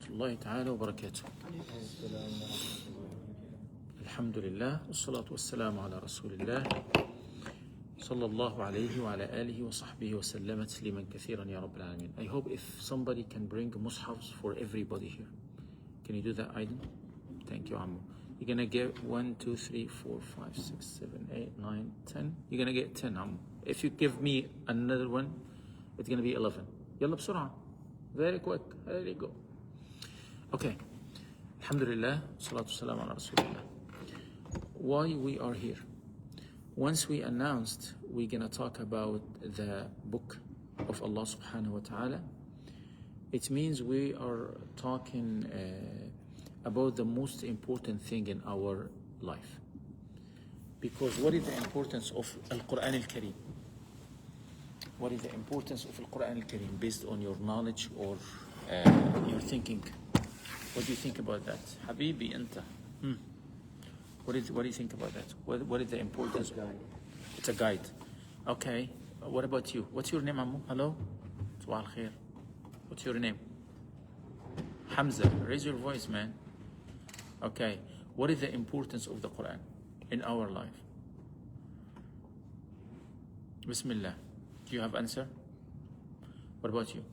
الله تعالى وبركاته. الحمد لله والصلاة والسلام على رسول الله صلى الله عليه وعلى آله وصحبه وسلم تسليما كثيرا يا رب العالمين. I hope if somebody can bring mushafs for everybody here. Can you do that, Aiden? Thank you, Ammu. You're gonna get 1, 2, 3, 4, 5, 6, 7, 8, 9, 10. You're gonna get 10, Ammu. If you give me another one, it's gonna be 11. يلا بسرعة. Very quick. There you go. Okay. Alhamdulillah. Salatu salam ala Rasulullah. Why we are here? Once we announced we're gonna talk about the book of Allah subhanahu wa ta'ala, it means we are talking about the most important thing in our life. Because what is the importance of Al-Qur'an al-Kareem? What is the importance of Al-Qur'an al-Kareem based on your knowledge or your thinking? What do you think about that? Habibi, anta. What do you think about that? What is the importance? It's a guide. Okay. What about you? What's your name, Ammu? Hello? Sabah al-khair. What's your name? Hamza. Raise your voice, man. Okay. What is the importance of the Qur'an in our life? Bismillah. Do you have answer? What about you?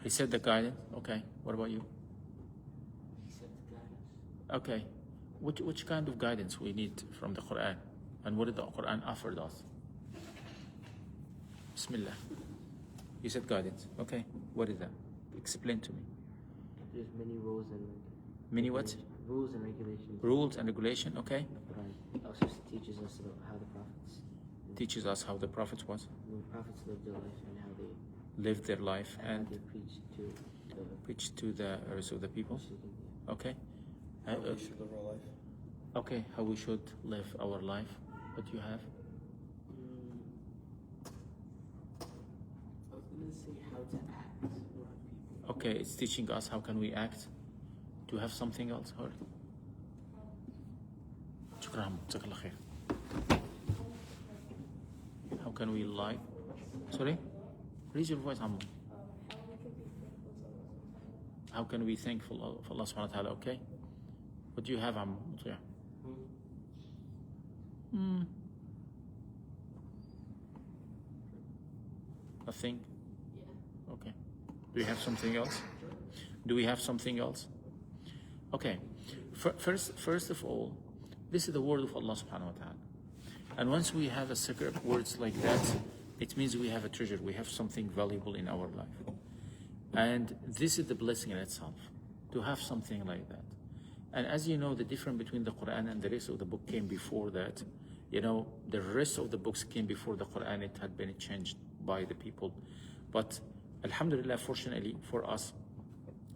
He said the guidance. Okay. What about you? Okay. Which kind of guidance we need from the Qur'an? And what did the Qur'an offered us? Bismillah. You said guidance. Okay. What is that? Explain to me. There's many rules and Many what? Rules and regulations. Rules and regulation. Okay. The Quran also teaches us about how the prophets. Teaches us how the prophets was. The prophets lived their life and how they Lived their life and how they preached to the rest of the people. Okay. How we should live our life. Okay. How we should live our life. What do you have? I was going to say how to act around people. Okay. It's teaching us how can we act. Do you have something else? Heard? شكرا. جزاك الله خير. How can we lie? Sorry? Raise your voice, Ammu. How can we be thankful of Allah subhanahu wa ta'ala? Okay? What do you have, Ammu? Nothing? Okay. Do we have something else? Do we have something else? Okay. First of all, this is the word of Allah subhanahu wa ta'ala. And once we have a sacred words like that, it means we have a treasure, we have something valuable in our life. And this is the blessing in itself, to have something like that. And as you know, the difference between the Qur'an and the rest of the book came before that. You know, the rest of the books came before the Qur'an, it had been changed by the people. But alhamdulillah, fortunately for us,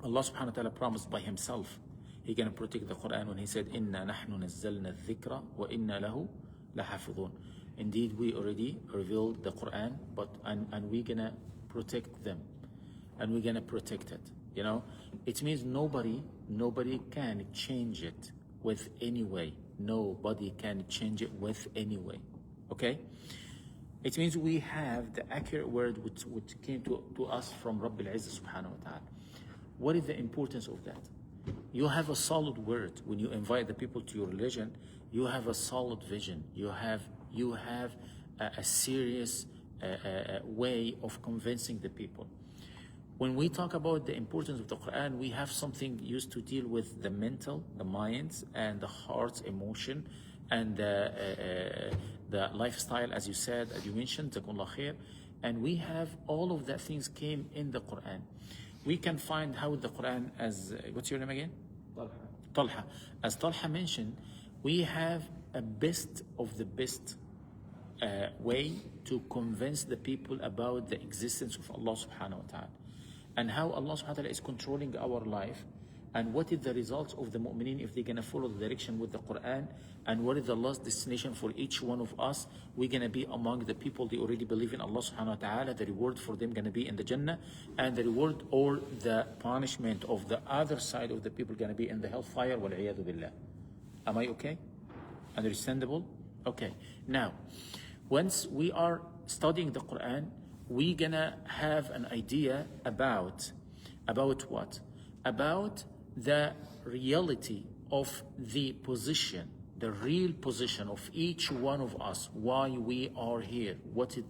Allah subhanahu wa ta'ala promised by himself, He's going to protect the Qur'an when he said, إِنَّا نَحْنُ نَزَّلْنَا الذِّكْرَ وَإِنَّا لَهُ لَحَافِظُونَ. Indeed, we already revealed the Qur'an, and we're going to protect them. And we're going to protect it. You know, it means nobody can change it with any way. Nobody can change it with any way. Okay? It means we have the accurate word which came to us from Rabbil Izzah subhanahu wa ta'ala. What is the importance of that? You have a solid word. When you invite the people to your religion, you have a solid vision. You have a serious way of convincing the people. When we talk about the importance of the Quran, we have something used to deal with the mental, the minds, and the heart's emotion, and the lifestyle, as you said, as you mentioned, Jazakumullah khair. And we have all of that things came in the Quran. We can find how the Quran, as what's your name again? Talha. As Talha mentioned, we have a best of the best way to convince the people about the existence of Allah subhanahu wa ta'ala, and how Allah subhanahu wa ta'ala is controlling our life, and what is the results of the mu'mineen if they're going to follow the direction with the Qur'an, and what is the last destination for each one of us. We're going to be among the people they already believe in Allah subhanahu wa ta'ala. The reward for them going to be in the Jannah, and the reward or the punishment of the other side of the people going to be in the hellfire. Wal-'iyadhu billah. Am I okay? Understandable? Okay. Now, once we are studying the Qur'an, we're gonna have an idea about what? about the reality of the position, the real position of each one of us, why we are here, what is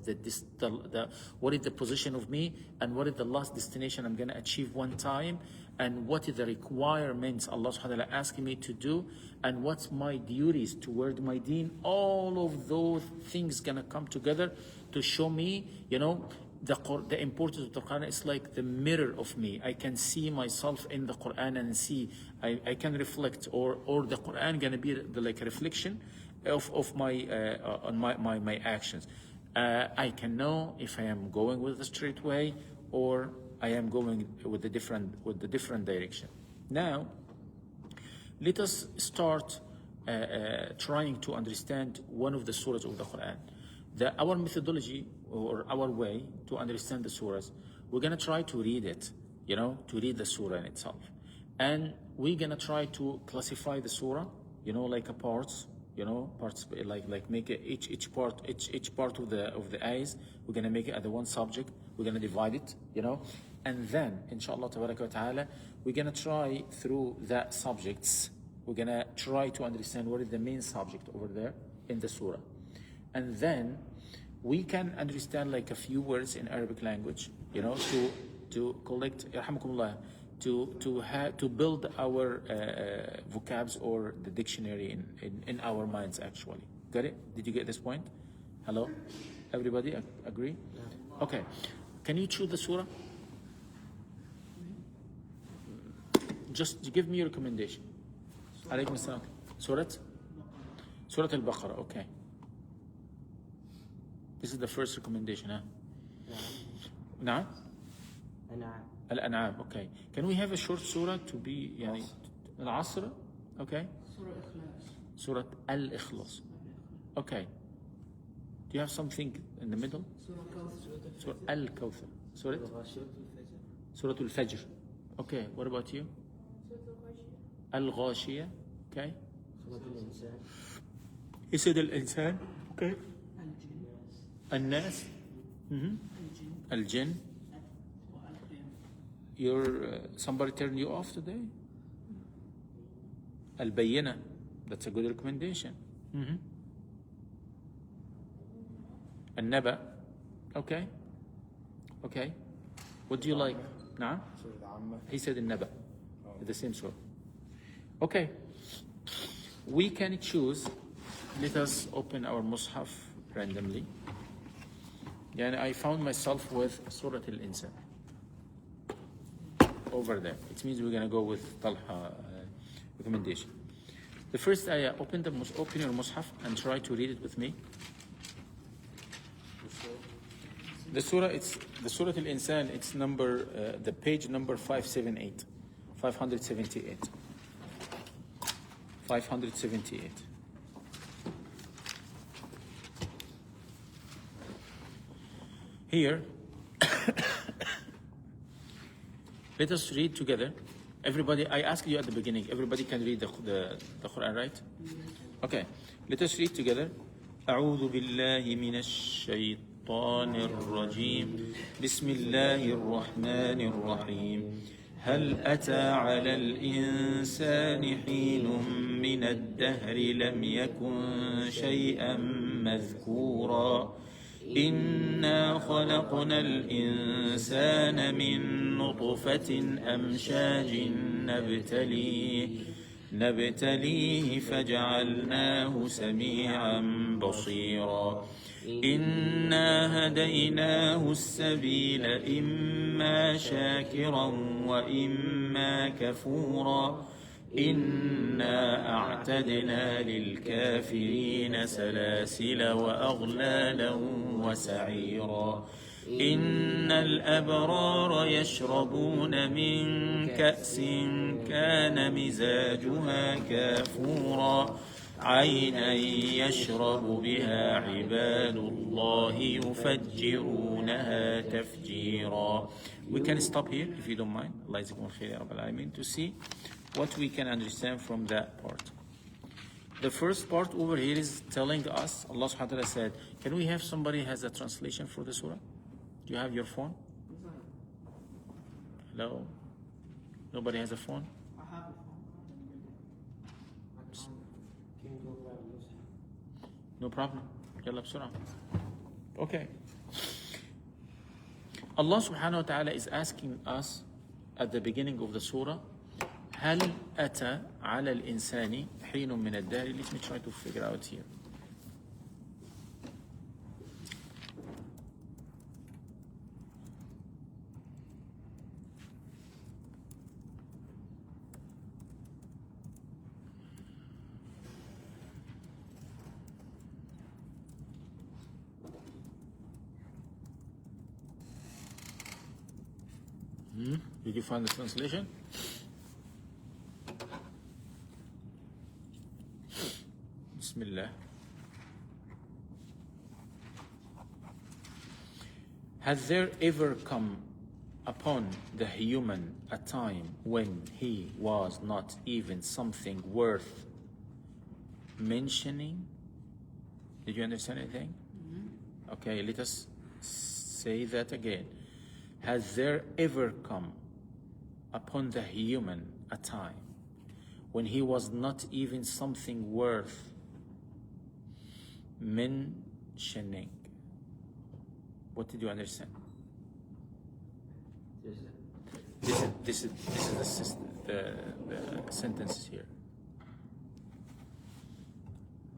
what is the position of me, and what is the last destination I'm going to achieve one time, and what is the requirements Allah subhanahu wa ta'ala asking me to do, and what's my duties toward my deen. All of those things going to come together to show me, the importance of the Quran is like the mirror of me. I can see myself in the Quran and see, I can reflect, or the Quran gonna be like a reflection of my on my actions. I can know if I am going with the straight way or I am going with the different direction. Now, let us start trying to understand one of the surahs of the Quran. Our methodology or our way to understand the surahs, we're going to try to read it, to read the surah in itself. And we're going to try to classify the surah, like a parts, parts, like make each part of the ayahs, we're going to make it as one subject. We're going to divide it, and then, inshallah, tabaraka wa ta'ala, we're going to try through that subjects, we're going to try to understand what is the main subject over there in the surah. And then we can understand like a few words in Arabic language, to collect, to build our vocabs or the dictionary in our minds actually. Got it? Did you get this point? Hello? Everybody agree? Yeah. Okay. Can you choose the surah? Just give me your recommendation. Alaykum assalam. Surah Al-Baqarah, okay. This is the first recommendation, huh? Na'am? Al-An'am, okay. Can we have a short surah to be, Al-Asr? Okay. Surah Al-Ikhlas. Okay. Do you have something in the middle? Surah Al-Kawthar. Surah Al-Fajr. Okay, what about you? Al-Ghashiyah. Okay. He said Al-Insan. Okay. Al-Nas. Al-Jinn. Somebody turned you off today? Al-Bayyina. That's a good recommendation. Al-Naba. Okay. Okay. What do you like? Nah? He said Al-Naba. The same surah. Okay. We can choose. Let us open our Mus'haf randomly. And I found myself with Surah Al-Insan. Over there. It means we're going to go with Talha recommendation. The first ayah, open your Mus'haf and try to read it with me. The surah Al-Insan, it's the page number 578. 578. 578. Here, let us read together. Everybody, I asked you at the beginning, everybody can read the Quran, right? Okay, let us read together. أعوذ بالله من الشيطان الرجيم بسم الله الرحمن الرحيم هل أتى على الإنسان حين من الدهر لم يكن شيئا مذكورا إنا خلقنا الإنسان من نطفة أمشاج نبتليه فجعلناه سميعا بصيرا إنا هديناه السبيل إما شاكرا وإما كفورا إنا أعتدنا للكافرين سلاسل وأغلالا وسعيرا إن الأبرار يشربون من كأس كان مزاجها كافورا عينا يشرب بها عباد الله يفجرونها تفجيرا. We can stop here if you don't mind. Allah يجزاكم الخير يا رب العالمين, to see what we can understand from that part. The first part over here is telling us, Allah subhanahu wa ta'ala said, can we have somebody has a translation for the surah? Do you have your phone? Hello? Nobody has a phone? I have a phone. Can you go grab a loose? No problem. يلا بسرعة. Okay. Allah subhanahu wa ta'ala is asking us at the beginning of the surah, هل أتى على الإنسان حين من الدهر. Let me try to figure out here. Did you find the translation? Bismillah. Has there ever come upon the human a time when he was not even something worth mentioning? Did you understand anything? Okay, let us say that again. Has there ever come upon the human a time when he was not even something worth mentioning? What did you understand? This is the sentences here.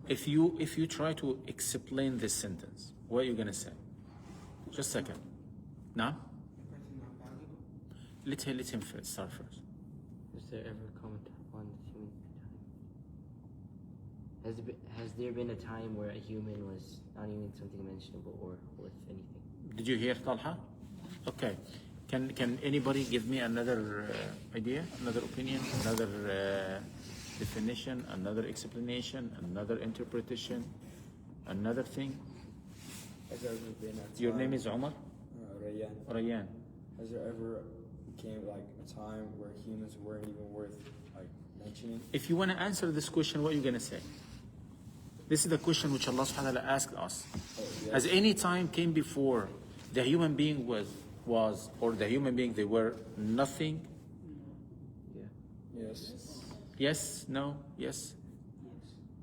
If you try to explain this sentence, what are you gonna say? Just a second. Now, let him start first. Has there ever come upon the human time? Has there been a time where a human was not even something mentionable or worth anything? Did you hear Talha? Okay. Can anybody give me another idea, another opinion, another definition, another explanation, another interpretation, another thing? Has there ever been a time? Your name is Omar? Rayyan. Rayyan. Has there ever came like a time where humans weren't even worth like mentioning? If you want to answer this question, what are you going to say? This is the question which Allah subhanahu wa ta'ala asked us. Yes. Has any time came before the human being was or the human being they were nothing? Yeah. Yes. Yes, no, yes.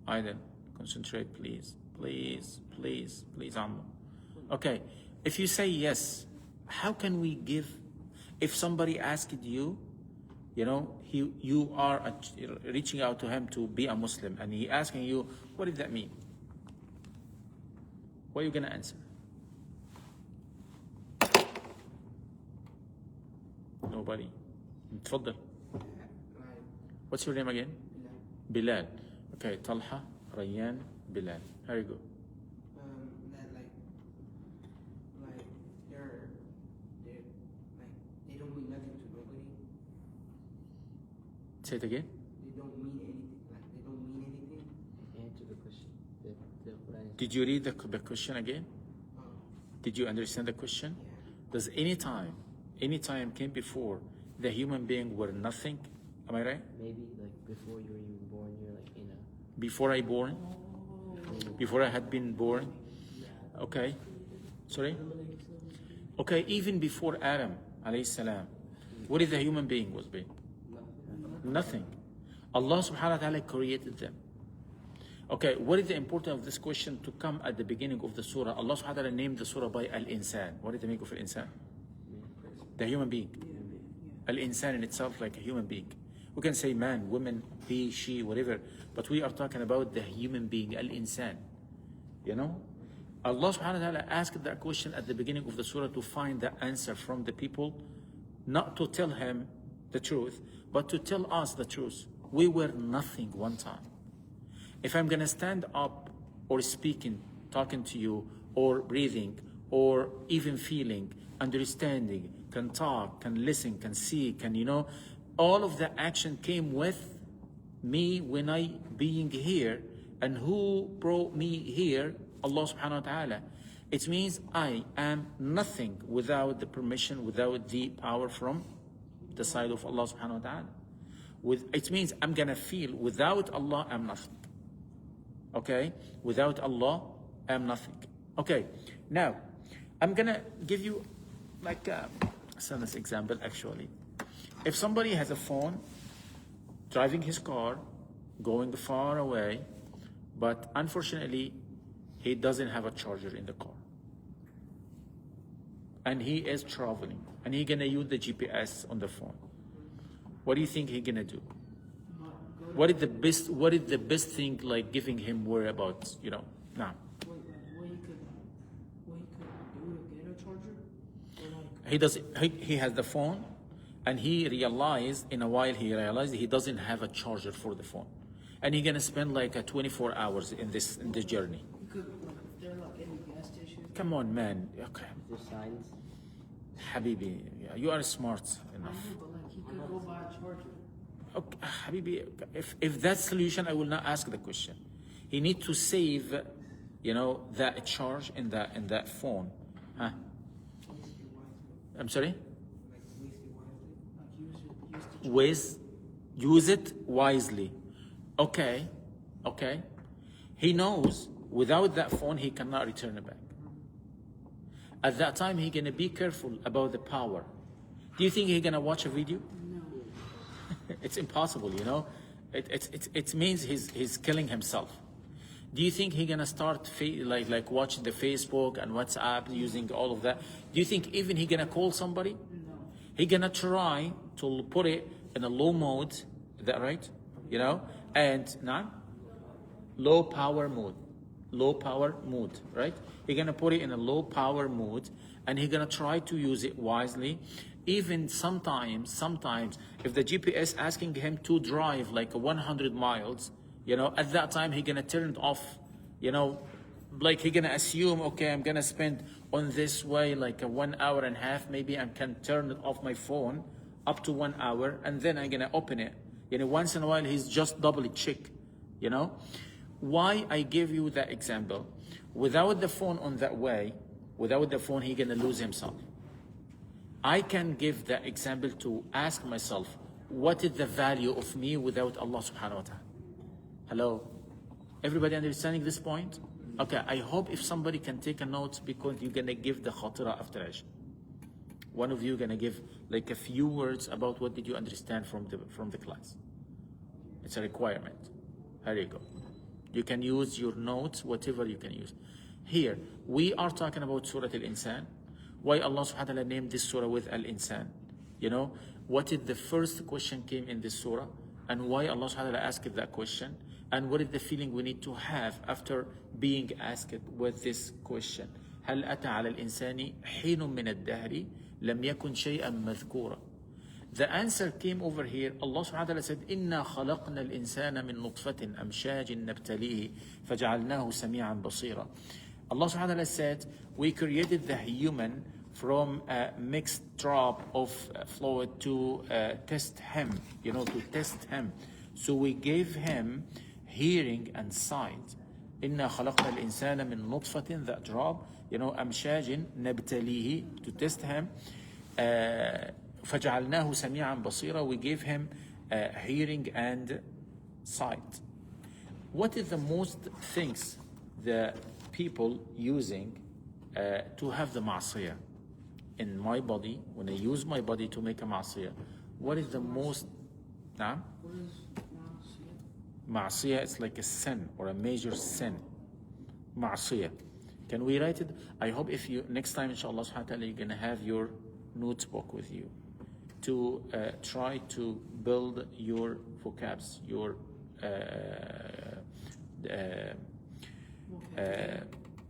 Aiden, concentrate please. Please, Ammo. Okay, if you say yes, how can we give, if somebody asked you, you are reaching out to him to be a Muslim and he asking you, what does that mean? What are you going to answer? Nobody. تفضل. What's your name again? Bilal. Okay, Talha, Rayyan, Bilal. Here you go. They don't mean nothing to nobody. Say it again. They don't mean anything. They don't mean anything. Answer the question. Did you read the question again? Did you understand the question? Yeah. Does any time came before the human being were nothing? Am I right? Maybe like before you were even born, you're like in a. Before I born? Before I had been born? Okay. Sorry? Okay, even before Adam, alayhi salam, what is the human being was being? Nothing. Allah subhanahu wa ta'ala created them. Okay, what is the importance of this question to come at the beginning of the surah? Allah subhanahu wa ta'ala named the surah by Al-Insan. What is the meaning of Al-Insan? The human being. Al-Insan in itself, like a human being. We can say man, woman, he, she, whatever, but we are talking about the human being, Al-Insan. Allah subhanahu wa ta'ala asked that question at the beginning of the surah to find the answer from the people, not to tell him the truth, but to tell us the truth. We were nothing one time. If I'm gonna stand up or speaking, talking to you, or breathing, or even feeling, understanding, can talk, can listen, can see, all of the action came with me when I being here. And who brought me here? Allah subhanahu wa ta'ala. It means I am nothing without the permission, without the power from the side of Allah subhanahu wa ta'ala. It means I'm gonna feel without Allah, I'm nothing. Okay? Without Allah, I'm nothing. Okay, now I'm gonna give you like a sentence example actually. If somebody has a phone, driving his car, going far away, but unfortunately, he doesn't have a charger in the car. And he is traveling, and he's gonna use the GPS on the phone. What do you think he's gonna do? What is the best thing like giving him whereabouts, you know? Now. What he could do to get a charger? Or like, He does. He has the phone, and he realized in a while he doesn't have a charger for the phone, and he's gonna spend like 24 hours in this journey. he could, like, if there are like any gas stations. Come on, man. Okay, There's signs. Habibi, yeah, you are smart I enough. know, but like he could go buy a charger. Okay, Habibi, if that's solution, I will not ask the question. He need to save, you know, that charge in that phone, huh? I'm sorry. Like Use it wisely. Okay. He knows without that phone he cannot return it back. At that time he's gonna be careful about the power. Do you think he's gonna watch a video? No. It's impossible, you know. It means he's killing himself. Do you think he's gonna start like watching the Facebook and WhatsApp, using all of that? Do you think even he's gonna call somebody? No. He's gonna try to put it in a low mode. Is that right? You know, and not low power mode, right? He's gonna put it in a low power mode, and he's gonna try to use it wisely. Even sometimes, if the GPS asking him to drive like 100 miles, you know, at that time he's gonna turn it off. You know, like he's gonna assume, okay, I'm gonna spend on this way like 1 hour and a half, maybe I can turn it off my phone up to 1 hour, and then I'm gonna open it. You know, once in a while he's just double check. You know, why I give you that example? Without the phone on that way, without the phone, he's gonna lose himself. I can give that example to ask myself, what is the value of me without Allah subhanahu wa ta'ala? Hello? Everybody understanding this point? Okay, I hope if somebody can take a note, because you're gonna give the khatira after Isha. One of you gonna give like a few words about what did you understand from the class. It's a requirement. Here you go. You can use your notes, whatever you can use. Here, we are talking about Surah Al-Insan. Why Allah subhanahu wa ta'ala named this surah with Al-Insan? You know, what is the first question came in this surah? And why Allah subhanahu wa ta'ala asked that question? And what is the feeling we need to have after being asked with this question? هل أتى على الإنسان حين من الدهر لم يكن شيئا مذكورا. The answer came over here. Allah subhanahu wa ta'ala said, إِنَّا خَلَقْنَا الْإِنسَانَ مِن نُطْفَةٍ أَمْشَاجٍ نَبْتَلِيهِ فَجَعَلْنَاهُ سَمِيعًا بَصِيرًا. Allah subhanahu wa ta'ala said, we created the human from a mixed drop of fluid to test him, you know, to test him. So we gave him hearing and sight. إِنَّا خَلَقْنَا الْإِنسَانَ مِن نُطْفَةٍ, that drop, you know, أَمْشَاجٍ نَبْتَلِيهِ, to test him. فَجَعَلْنَاهُ سَمِيعًا بَصِيرًا, we gave him hearing and sight. What is the most things the people using to have the ma'asiyah? In my body, when I use my body to make a ma'asiyah, what is the most... Nah? What is Ma'asiyah is like a sin or a major sin. Ma'asiyah. Can we write it? I hope if you, next time inshallah subhanahu wa ta'ala, you're going to have your notebook with you to try to build your vocabs, your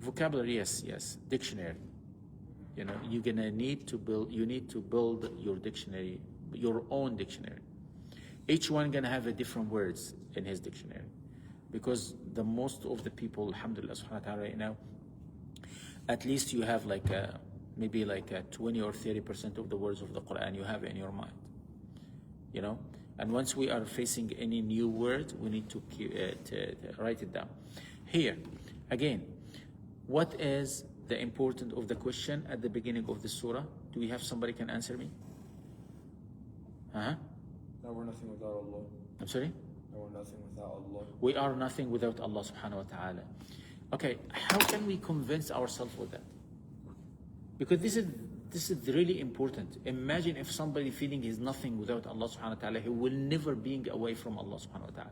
vocabulary, yes, dictionary. You know, you're gonna need to build your dictionary, your own dictionary. Each one gonna have a different words in his dictionary, because the most of the people, alhamdulillah subhanahu wa ta'ala, right now, at least you have like maybe like 20 or 30% of the words of the Qur'an you have in your mind, you know. And once we are facing any new word, we need to write it down. Here, again, what is the importance of the question at the beginning of the surah? Do we have somebody can answer me? That we're nothing without Allah. I'm sorry? That we're nothing without Allah. We are nothing without Allah subhanahu wa ta'ala. Okay, how can we convince ourselves with that? Because this is this is really important. Imagine if somebody feeling he's nothing without Allah subhanahu wa ta'ala, he will never be away from Allah subhanahu wa ta'ala.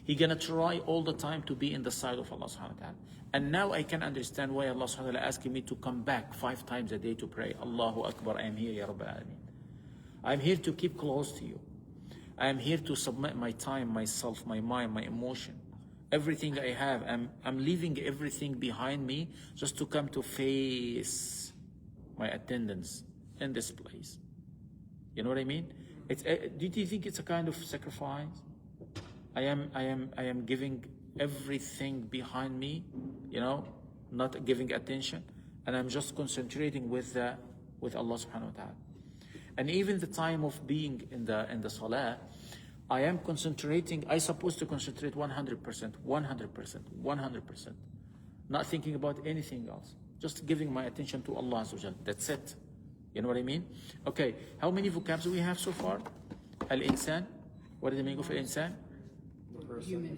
He's gonna try all the time to be in the side of Allah subhanahu wa ta'ala. And now I can understand why Allah subhanahu wa ta'ala asking me to come back 5 times a day to pray. Allahu Akbar, I am here, Ya Rabbil Alameen. I am here to keep close to you. I am here to submit my time, myself, my mind, my emotion. Everything I have, I'm leaving everything behind me just to come to face my attendance in this place. You know what I mean? Do you think it's a kind of sacrifice? I am giving everything behind me, you know, not giving attention, and I'm just concentrating with Allah subhanahu wa ta'ala. And even the time of being in the salah, I am concentrating. I supposed to concentrate 100%, 100%, not thinking about anything else, just giving my attention to Allah Azza wa Jal. That's it. You know what I mean? Okay, how many vocabs do we have so far? Al-insan. What is the meaning of al-insan?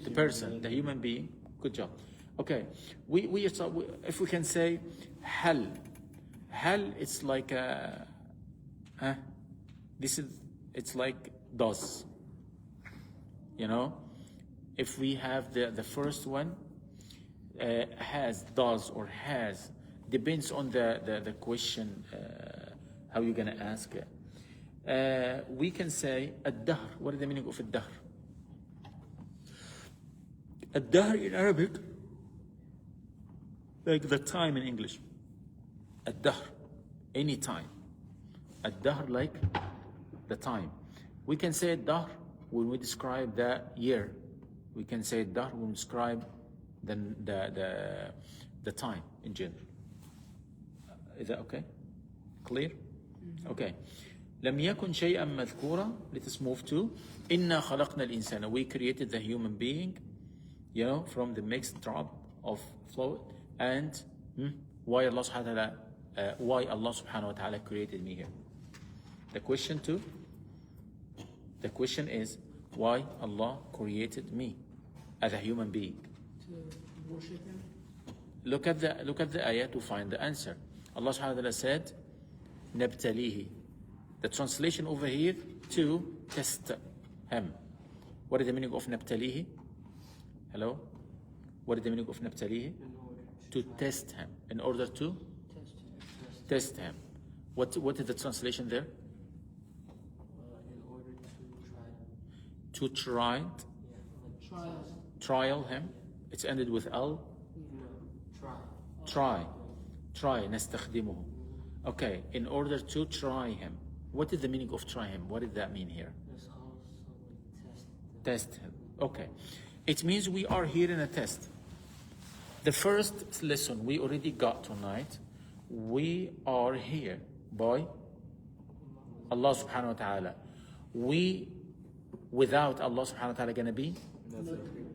The person, the human being. Good job. Okay, if we can say hal. Hal, it's like it's like does. You know, if we have the first one, has, does, or has, depends on the question, how you're gonna ask it. We can say ad-dahr. What is the meaning of ad-dahr? Ad-dahr in Arabic, like the time in English. Ad-dahr, any time. Ad-dahr, like the time. We can say ad-dahr when we describe the year. We can say ad-dahr when we describe the time in general. Is that okay? Clear? Okay. لم يكن شيئا مذكورا. Let us move to إنا خلقنا الإنسان. We created the human being, you know, from the mixed drop of fluid. And why Allah subhanahu wa ta'ala created me here? The question is why Allah created me as a human being. To worship Him. Look at the ayah to find the answer. Allah subhanahu wa ta'ala said, نبتليه. The translation over here, to test him. What is the meaning of نبتليه? Hello? What is the meaning of نبتليه? To test him. In order to? Test him. What is the translation there? In order To try. Trial him. It's ended with al. Try. نستخدمه. Okay, in order to try him. What is the meaning of try him? What did that mean here? Test him. Okay. It means we are here in a test. The first lesson we already got tonight, we are here by Allah subhanahu wa ta'ala. We, without Allah subhanahu wa ta'ala, gonna be?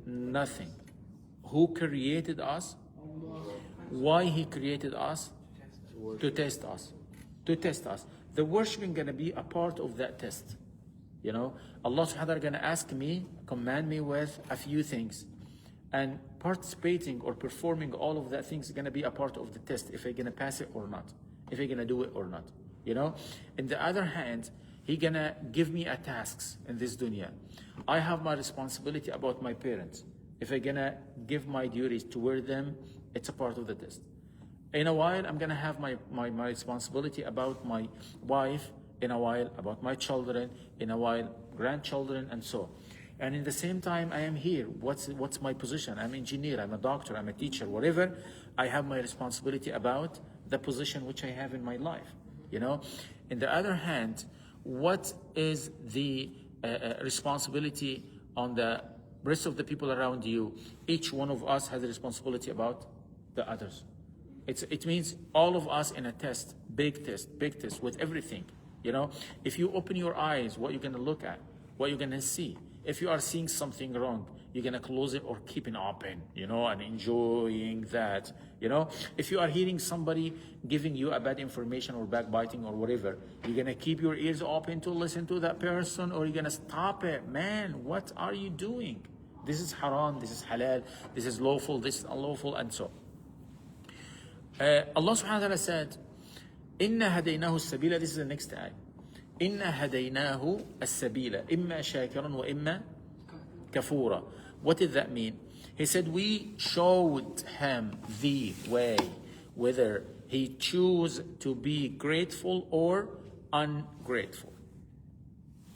Nothing. Who created us? Why He created us? To test us. To test us. The worshiping gonna be a part of that test. You know, Allah subhanahu wa ta'ala gonna ask me, command me with a few things. And participating or performing all of that things is gonna be a part of the test, if I'm gonna pass it or not, if I'm gonna do it or not. You know? On the other hand, He gonna give me a tasks in this dunya. I have my responsibility about my parents. If I'm gonna give my duties toward them, it's a part of the test. In a while, I'm gonna have my responsibility about my wife, in a while about my children, in a while grandchildren, and so. And in the same time, I am here. What's my position? I'm an engineer, I'm a doctor, I'm a teacher, whatever. I have my responsibility about the position which I have in my life. You know. On the other hand, what is the responsibility on the rest of the people around you? Each one of us has a responsibility about the others. It means all of us in a test, big test with everything. You know, if you open your eyes, what you're gonna look at, what you're gonna see. If you are seeing something wrong, you're gonna close it or keep it open, you know, and enjoying that. You know, if you are hearing somebody giving you a bad information or backbiting or whatever, you're gonna keep your ears open to listen to that person, or you're gonna stop it. Man, what are you doing? This is haram, this is halal, this is lawful, this is unlawful, and so. Allah subhanahu wa ta'ala said, إنا هديناه السبيل. This is the next ayah. إنا هديناه السبيل إما شاكرا وإما كفورا. What did that mean? He said we showed him the way, whether he choose to be grateful or ungrateful.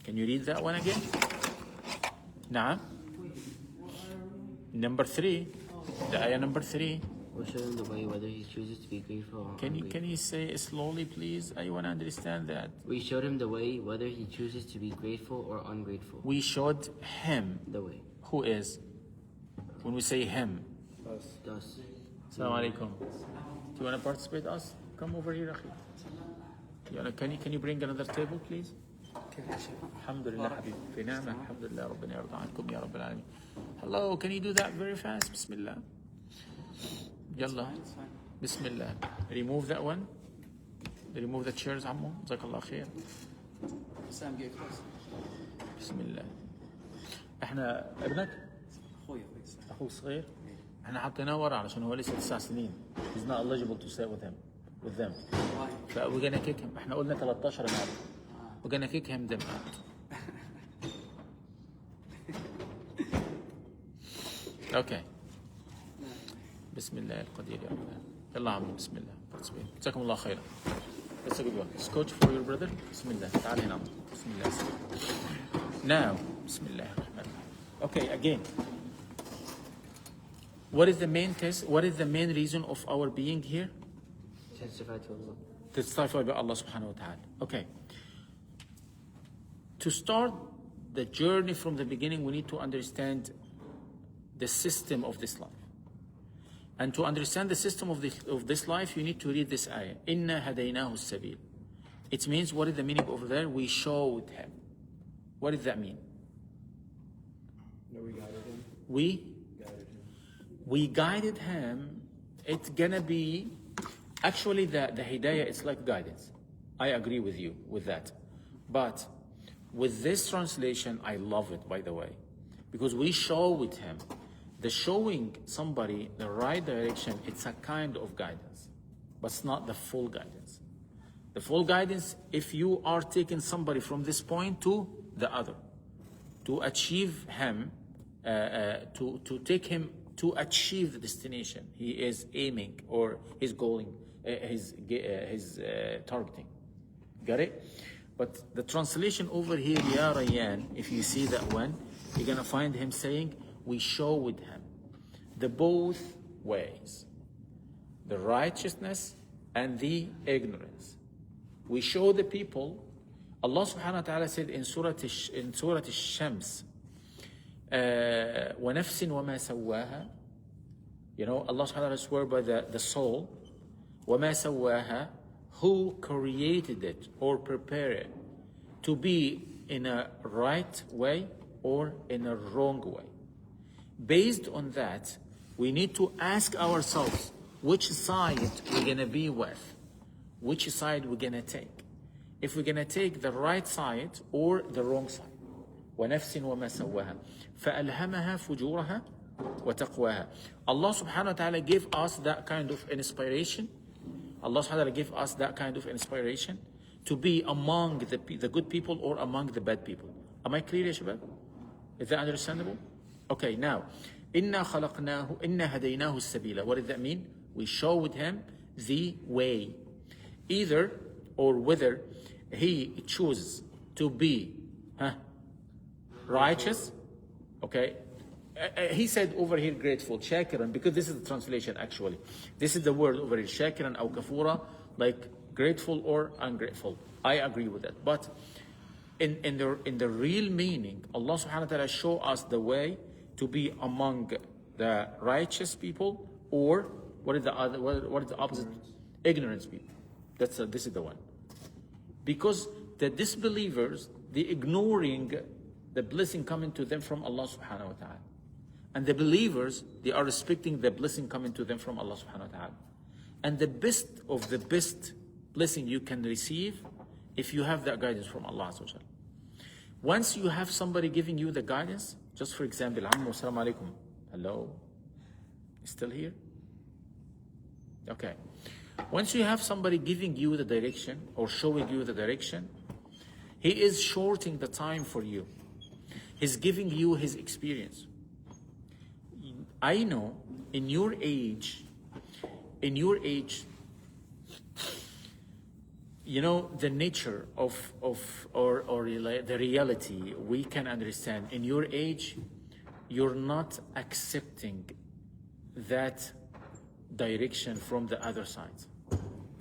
Can you read that one again? نعم. Number 3. The ayah number 3. We'll show him the way whether he chooses to be grateful or ungrateful. Can you say it slowly, please? I want to understand that. We showed him the way whether he chooses to be grateful or ungrateful. We showed him. The way. Who is? When we say him. Thus. Assalamu alaikum. Do you want to participate us? Come over here, akhi. Can you bring another table, please? Alhamdulillah, Habib. Fi ni'mah. Alhamdulillah, Rabbana yarda ankum ya Rabbil Alameen. Hello, can you do that very fast? Bismillah. Yalla. Bismillah. Remove that one. Remove the chairs, Ammu. Jazakallah khair. سلام جاي خلاص. Bismillah. احنا ابنك؟ اخوي اخوك صغير؟ احنا حطيناه ورا علشان هو لسه 9 سنين. He's not eligible to stay with them. But we're gonna kick him. احنا قلنا 13 النهارده. We're gonna kick him them out. Okay. بسم الله القدير يا رب. يلا عمي بسم الله. جزاكم الله خيرا. Let's give you a scotch for your brother. بسم الله. تعال هنا عمي. بسم الله. Now, بسم الله الرحمن الرحيم. Okay, again. What is the main test? What is the main reason of our being here? Testify to Allah. Testify by Allah subhanahu wa ta'ala. Okay. To start the journey from the beginning, we need to understand the system of this life. And to understand the system of this life, you need to read this ayah. Inna hadaynahu sabil. It means, what is the meaning over there? We showed him. What does that mean? No, we guided him. We guided him. It's gonna be, actually the hidayah, it's like guidance. I agree with you with that. But with this translation, I love it, by the way. Because we showed him. The showing somebody the right direction, it's a kind of guidance. But it's not the full guidance. The full guidance, if you are taking somebody from this point to the other, to achieve him, to take him to achieve the destination he is aiming or his goaling, his targeting. Got it? But the translation over here, Ya Rayyan, if you see that one, you're gonna find him saying, we showed him the both ways, the righteousness and the ignorance. We show the people. Allah subhanahu wa ta'ala said in Surah Al-Shams, وَنَفْسٍ وَمَا سَوَّاهَا. You know, Allah subhanahu wa ta'ala swear by the soul, وَمَا سَوَّاهَا, who created it or prepared it to be in a right way or in a wrong way. Based on that, we need to ask ourselves which side we're going to be with, which side we're going to take. If we're going to take the right side or the wrong side. وَنَفْسٍ وَمَا سَوَّاهَا فَأَلْهَمَهَا فُجُورَهَا وَتَقْوَاهَا. Allah subhanahu wa ta'ala gave us that kind of inspiration. Allah subhanahu wa ta'ala gave us that kind of inspiration to be among the good people or among the bad people. Am I clear, ya shabab? Is that understandable? Okay, now, إِنَّا خَلَقْنَاهُ إِنَّا هَدَيْنَاهُ السَّبِيلَ. What does that mean? We showed him the way. Either or whether he chooses to be righteous, okay? He said over here grateful, shakiran, because this is the translation actually. This is the word over here, shakiran aw kafura, like grateful or ungrateful. I agree with that. But in the real meaning, Allah subhanahu wa ta'ala show us the way to be among the righteous people, or what is the opposite? Ignorance people. This is the one. Because the disbelievers, they ignoring the blessing coming to them from Allah subhanahu wa ta'ala. And the believers, they are respecting the blessing coming to them from Allah subhanahu wa ta'ala. And the best of the best blessing you can receive if you have that guidance from Allah azza wa jalla. Once you have somebody giving you the guidance, just for example, Ammu, assalamu alaikum. Hello? Still here? Okay. Once you have somebody giving you the direction or showing you the direction, he is shorting the time for you. He's giving you his experience. I know in your age, you know, the nature or the reality we can understand. In your age, you're not accepting that direction from the other side,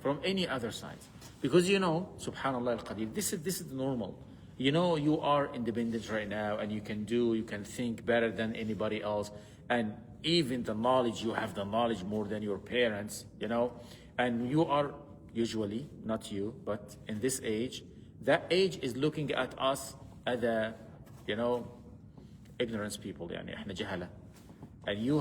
from any other side. Because you know, subhanallah al-qadir, this is normal. You know, you are independent right now and you can think better than anybody else. And even the knowledge, you have the knowledge more than your parents, you know. And you are usually, not you, but in this age, that age is looking at us as a, you know, ignorance people, يعني احنا جهلة. And you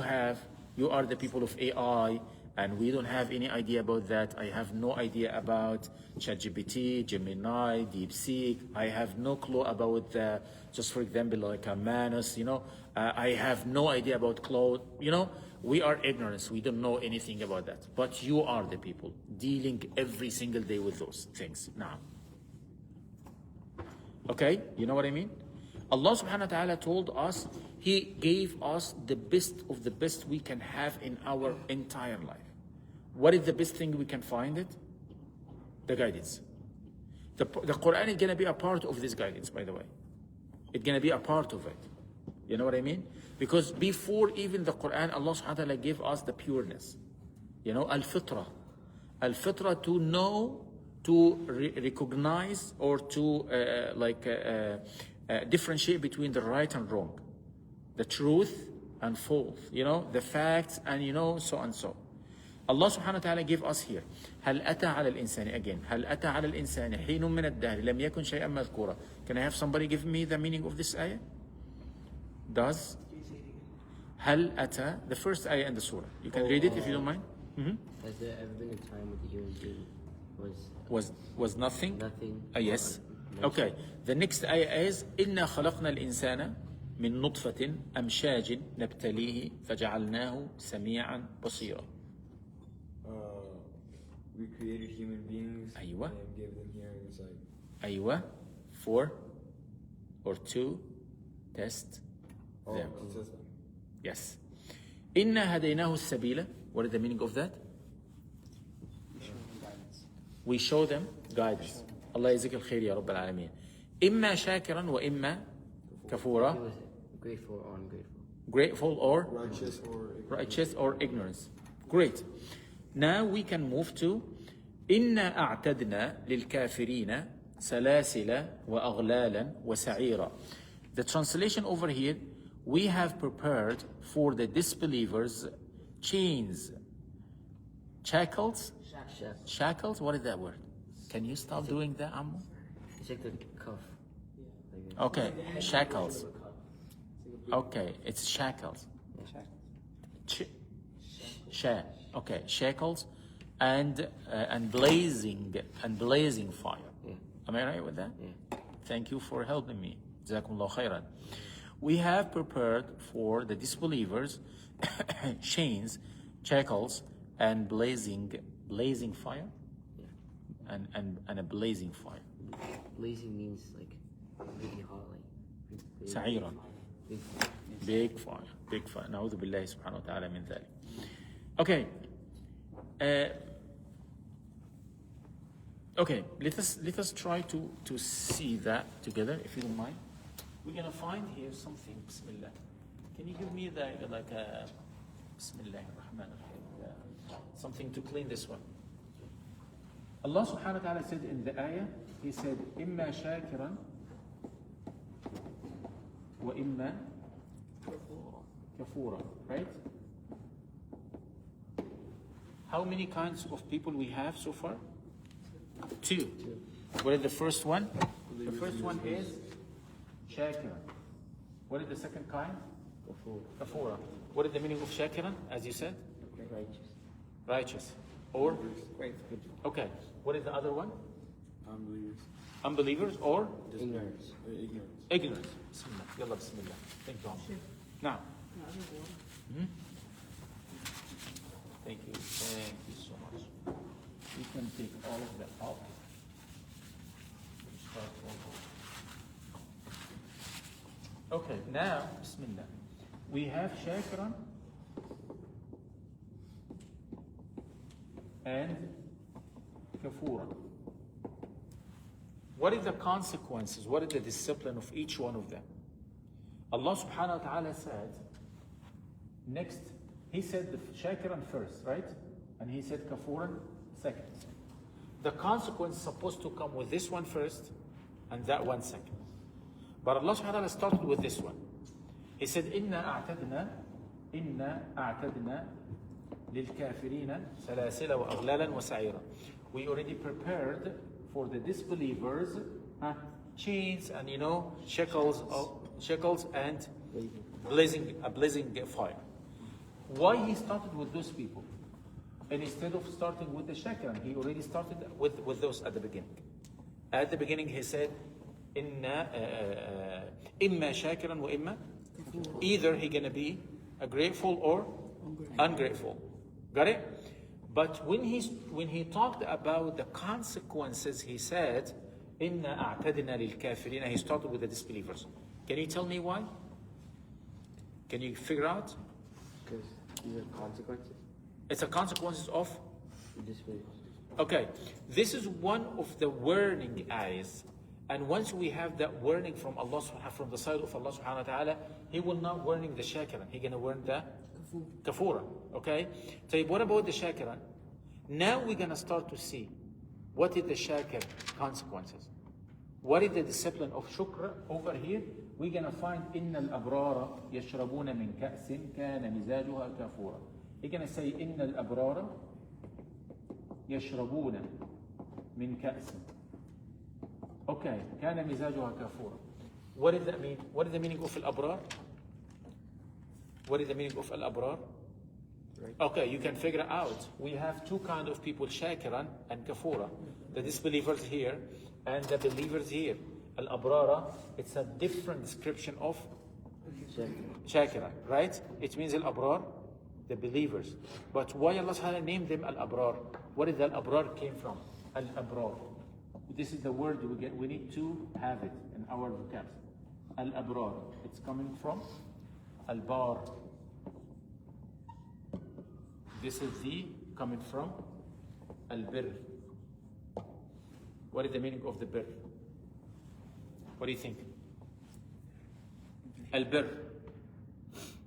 are the people of AI, and we don't have any idea about that. I have no idea about ChatGPT, Gemini, DeepSeek. I have no clue about just for example, like a Manus, you know. I have no idea about Claude, you know. We are ignorant. We don't know anything about that. But you are the people dealing every single day with those things now. Okay, you know what I mean? Allah subhanahu wa ta'ala told us, He gave us the best of the best we can have in our entire life. What is the best thing we can find it? The guidance. The Qur'an is going to be a part of this guidance, by the way. It's going to be a part of it. You know what I mean? Because before even the Qur'an, Allah subhanahu wa ta'ala gave us the pureness. You know, al-fitra. Al-fitra, to know, to recognize, or to differentiate between the right and wrong, the truth and false, you know, the facts and, you know, so and so. Allah subhanahu wa ta'ala gave us here. هل أتى على الإنسان, again, هل أتى على الإنسان حين من الدهر لم يكن شيئا مذكورا. Can I have somebody give me the meaning of this ayah? Does هل أتى, the first ayah in the surah. You can read it if you don't mind. Has there ever been a time when the human being was nothing? Nothing. Yes. Okay. The next ayah is إنا خلقنا الإنسان من نطفة أمشاج نبتليه فجعلناه سميعا بصيرا. We created human beings أيوة. and gave them hearing and sight. أيوة. 4 or 2 test them. To test them. Yes. إنا هديناه السبيل. What is the meaning of that? We show them guidance. Allah يجزيك الخير يا رب العالمين. إما شاكرا وإما كفورا. Grateful or ungrateful. Grateful or Righteous or ignorance. Great. Now we can move to إنا أعتدنا للكافرين سلاسل وأغلالا وسعيرا. The translation over here, we have prepared for the disbelievers chains, shackles. Shackles? What is that word? Can you stop doing that, Ammo? It's like the cuff. Okay, shackles. Okay, it's shackles. Okay, shackles and blazing fire. Yeah. Am I right with that? Yeah. Thank you for helping me. Jazakumullah khairan. We have prepared for the disbelievers chains, shackles, and blazing fire. Yeah. And a blazing fire. Blazing means like really hot, like سعيرا. Big fire. نعوذ بالله سبحانه وتعالى من ذلك. Okay. Okay. Let us try to see that together, if you don't mind. We're gonna find here something. Bismillah. Can you give me Bismillah ar-Rahman ar-Rahim, something to clean this one? Allah subhanahu wa ta'ala said in the ayah, He said, إِمَّا شَاكِرًا وَإِمَّا كَفُورًا. Right? How many kinds of people we have so far? 2. What is the first one? The first one is Shakiran. What is the second kind? Kafura. What is the meaning of Shakiran, as you said? Righteous. Or? Okay. What is the other one? Unbelievers or? ignorance. Ignorance. Bismillah. Yalla bismillah. Thank you. Now. Thank you so much. You can take all of that out. Start over. Okay, now, Bismillah. We have Shakran and Kafura. What is the consequences? What is the discipline of each one of them? Allah subhanahu wa ta'ala said, next, He said the Shakran first, right? And He said Kafuran second. The consequence is supposed to come with this one first and that one second. But Allah subhanahu wa ta'ala started with this one. He said, إِنَّا أَعْتَدْنَا لِلْكَافِرِينَ سَلَاسِلَ وَأَغْلَالًا وَسَعِيرًا. We already prepared for the disbelievers chains and shackles and a blazing fire. Why He started with those people? And instead of starting with the shakran, He already started with those at the beginning. At the beginning He said, إِمَّا شَاكِرًا وَإِمَّا. Either He gonna be a grateful or ungrateful. Got it? But when he talked about the consequences, He said, إِنَّا أَعْتَدْنَا لِلْكَافِرِينَ. He started with the disbelievers. Can you tell me why? Can you figure out? Because these are consequences. It's a consequences of? Disbelief. Okay, this is one of the warning ayahs. And once we have that warning from Allah, from the side of Allah subhanahu wa ta'ala, He will not warning the shakiran. He gonna warn the kafura. Okay? So what about the shakiran? Now we're gonna start to see what is the shakir consequences. What is the discipline of shukr over here? We're gonna find إِنَّ الْأَبْرَارَ يَشْرَبُونَ مِنْ كَأْسٍ كَانَ مِزَاجُهَا كَافُورًا. You're gonna say إِنَّ الْأَبْرَارَ يَشْرَبُونَ مِنْ كَأْسٍ. Okay, كَانَ مِزَاجُهَا كَافُورًا. What does that mean? What is the meaning of al-abrar? What is the meaning of al-abrar? Right. Okay, you can figure it out. We have two kinds of people, shakiran and kafura. The disbelievers here and the believers here. Al-abrara, it's a different description of shakiran, right? It means al-abrar, the believers. But why Allah named them al-abrar? What is al-abrar came from? Al-abrar. This is the word we need to have it in our vocabulary. Al-abrar. It's coming from al-bar. This is the coming from al-birr. What is the meaning of the birr? What do you think? Al-birr.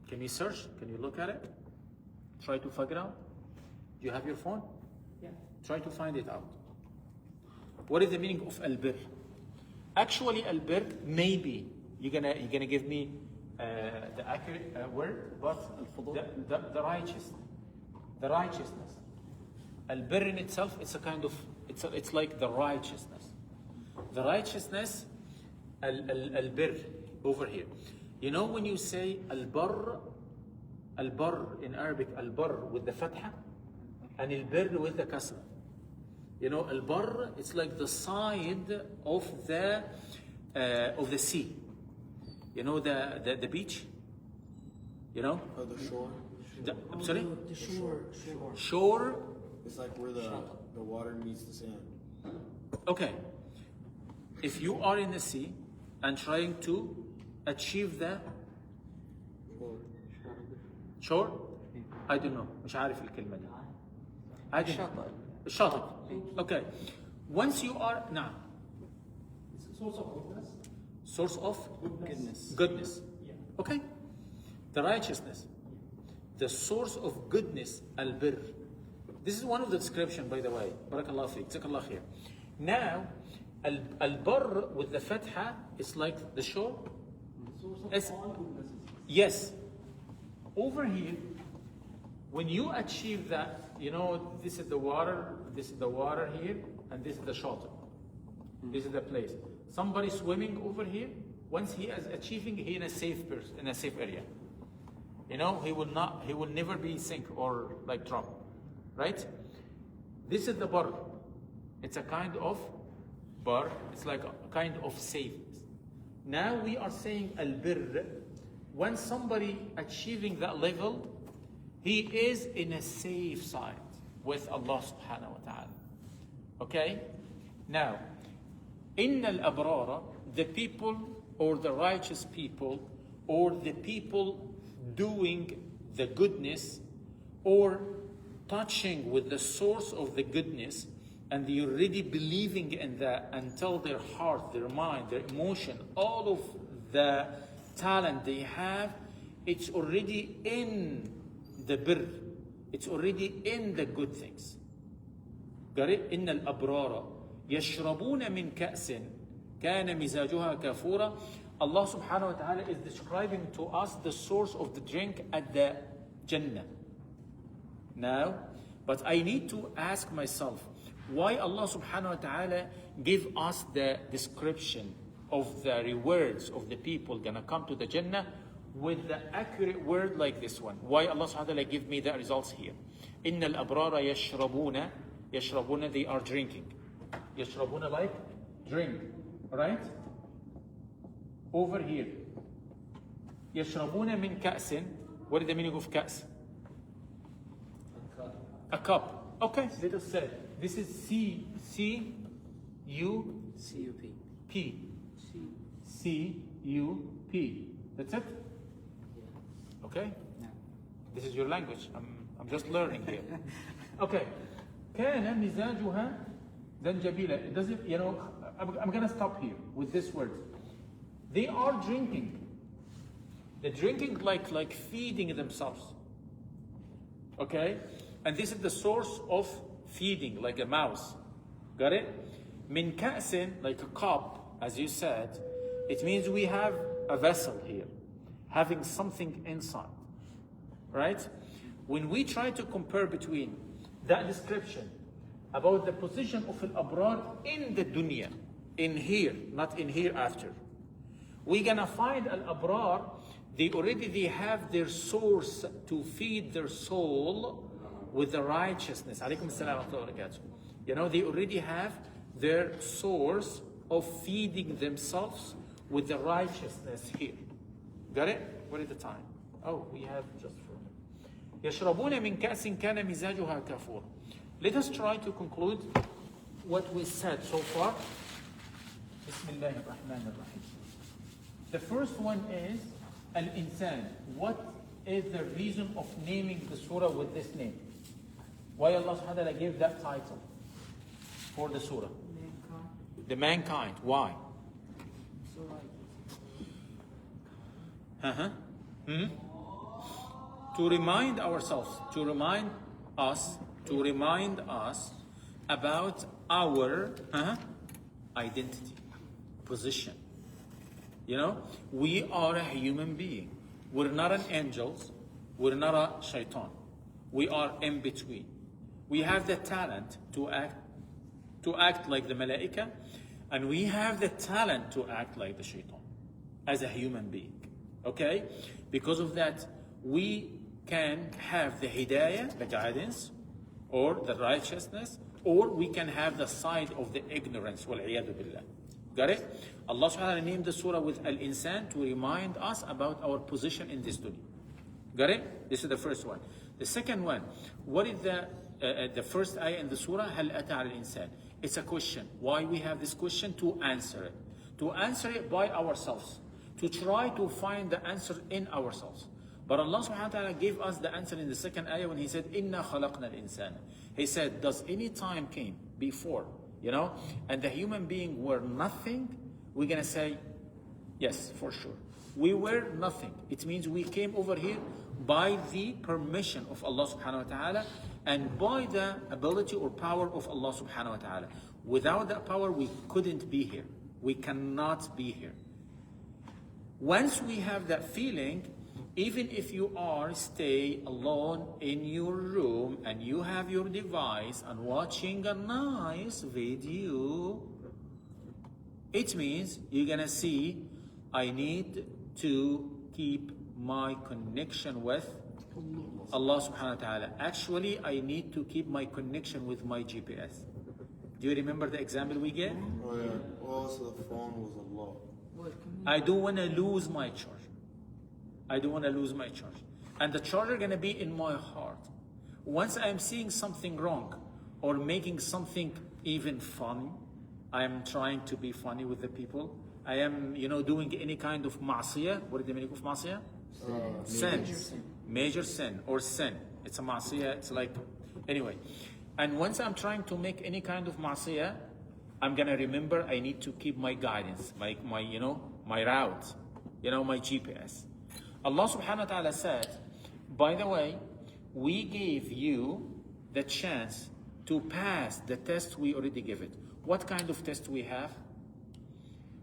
Can you search? Can you look at it? Try to figure out. Do you have your phone? Yeah. Try to find it out. What is the meaning of al-birr? Actually, al-birr, maybe you're gonna give me the accurate word, but the righteousness. The righteousness. Al-birr in itself, it's a kind of, it's like the righteousness. The righteousness, al-birr over here. You know when you say al-barr in Arabic, al-barr with the fatha, and al-birr with the kasra. You know, al-barr, it's like the side of the sea. You know the beach? You know? Oh, the shore. I'm sorry? The shore. Shore. It's like where the water meets the sand. Okay. If you are in the sea and trying to achieve the shore, I don't know. مش عارف الكلمة دي. I don't know. الشاطئ. Okay. Once you are now. Source of goodness. Source of goodness. Yeah. Okay. The righteousness. The source of goodness, al-birr. This is one of the description, by the way. Barakallah fiqh. Jazakallah khair. Now, al-barr with the fatha is like the shore. Source of all goodnesses. Yes. Over here, when you achieve that, you know, this is the water here, and this is the shelter. This is the place. Somebody swimming over here, once he is achieving, he in a safe area. You know, he will never be sink or like drop. Right? This is the bar. It's a kind of bar. It's like a kind of safeness. Now we are saying al-birr. When somebody achieving that level, he is in a safe side with Allah subhanahu wa ta'ala. Okay? Now, إن الأبرار, the people or the righteous people or the people doing the goodness or touching with the source of the goodness, and they're already believing in that until their heart, their mind, their emotion, all of the talent they have, it's already in the birr. It's already in the good things. Got it? إن الأبرار يشربون من كأس كان مزاجها كافورا. Allah subhanahu wa ta'ala is describing to us the source of the drink at the Jannah. Now, but I need to ask myself, why Allah subhanahu wa ta'ala give us the description of the rewards of the people gonna come to the Jannah with the accurate word like this one? Why Allah subhanahu wa ta'ala give me the results here? إن الأبرار يشربون, يشربون, they are drinking. يشربون like drink, right? Over here. يشربون من كأس. What is the meaning of كأس? A cup. Okay, let us say this is C U P. C U P. That's it? Okay? This is your language. I'm just learning here. Okay. كان مزاجها زنجبيلا. It doesn't, you know, I'm gonna stop here with this word. They are drinking. They're drinking like feeding themselves. Okay? And this is the source of feeding, like a mouse. Got it? Min ka'sin, like a cup, as you said, it means we have a vessel here, having something inside. Right? When we try to compare between that description about the position of al-abrar in the dunya, in here, not in hereafter, we're gonna find al-abrar, they have their source to feed their soul with the righteousness. Alaykum as-salam wa rahmatullahi wa barakatuh. You know, they already have their source of feeding themselves with the righteousness here. Got it? What is the time? Oh, we have just 4 minutes. يشربون من كأس كان مزاجها كافورا. Let us try to conclude what we said so far. Bismillah ar-Rahman ar-Rahim. The first one is al-insan. What is the reason of naming the surah with this name? Why Allah subhanahu wa ta'ala gave that title for the surah? Mankind. The mankind. Why? So like, To remind ourselves, to remind us about our identity, position. You know, we are a human being. We're not an angels. We're not a shaitan. We are in between. We have the talent to act like the malaika, and we have the talent to act like the shaitan as a human being. Okay? Because of that, we can have the hidayah, the guidance, or the righteousness, or we can have the side of the ignorance. Wal-'iyadu billah. Got it? Allah subhanahu wa ta'ala named the surah with al-insan to remind us about our position in this dunya. Got it? This is the first one. The second one, what is the first ayah in the surah? Hal ata al-insan. It's a question. Why we have this question? To answer it. To answer it by ourselves. To try to find the answer in ourselves. But Allah subhanahu wa ta'ala gave us the answer in the second ayah when He said, Inna khalaqna al-insana. He said, does any time came before, you know, and the human being were nothing? We're going to say, yes, for sure. We were nothing. It means we came over here by the permission of Allah subhanahu wa ta'ala and by the ability or power of Allah subhanahu wa ta'ala. Without that power, we couldn't be here. We cannot be here. Once we have that feeling, even if you stay alone in your room and you have your device and watching a nice video, it means you're gonna see, I need to keep my connection with Allah subhanahu wa ta'ala. Actually, I need to keep my connection with my GPS. Do you remember the example we gave? Oh yeah. Also the phone was Allah. I don't want to lose my charge. I don't want to lose my charge. And the charger going to be in my heart. Once I'm seeing something wrong or making something even funny. I am trying to be funny with the people. I am, doing any kind of ma'asiyah. What is the meaning of ma'asiyah? Sin. Major sin or sin. It's a ma'asiyah. It's like, anyway. And once I'm trying to make any kind of ma'asiyah, I'm gonna remember I need to keep my guidance, my route, my GPS. Allah subhanahu wa ta'ala said, by the way, we gave you the chance to pass the test we already give it. What kind of test we have?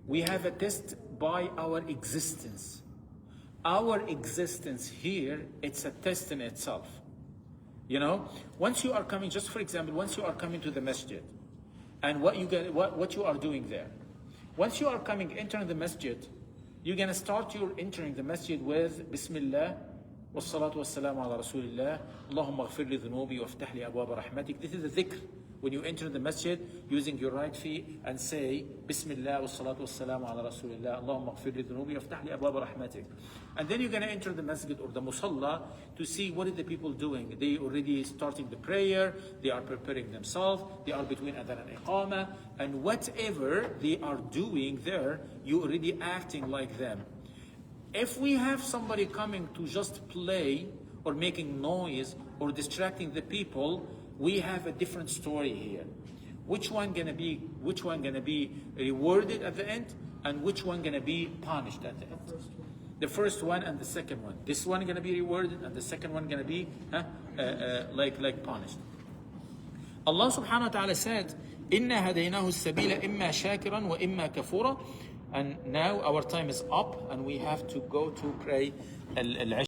We have a test by our existence. Our existence here, it's a test in itself. Once you are coming, just for example, once you are coming to the masjid, and what you are doing there. Once you are coming, entering the masjid, you're gonna start your entering the masjid with Bismillah, والصلاة والسلام على رسول الله اللهم اغفر لي ذنوبي وافتح لي أبواب رحمتك. This is the dhikr. When you enter the masjid, using your right feet and say Bismillah والصلاة والسلام على رسول الله اللهم اغفر لي ذنوبي وافتح لي أبواب رحمتك. And then you're going to enter the masjid or the musalla to see what are the people doing. They already starting the prayer, they are preparing themselves, they are between adhan and iqamah, and whatever they are doing there, you already acting like them. If we have somebody coming to just play or making noise or distracting the people, we have a different story here. Which one gonna be rewarded at the end, and which one gonna be punished at the end? The first one and the second one. This one gonna be rewarded, and the second one gonna be like punished. Allah subhanahu wa ta'ala said, "Inna hadaynahu as-sabila imma shakiran wa imma kafura." And now our time is up, and we have to go to pray al-Isha.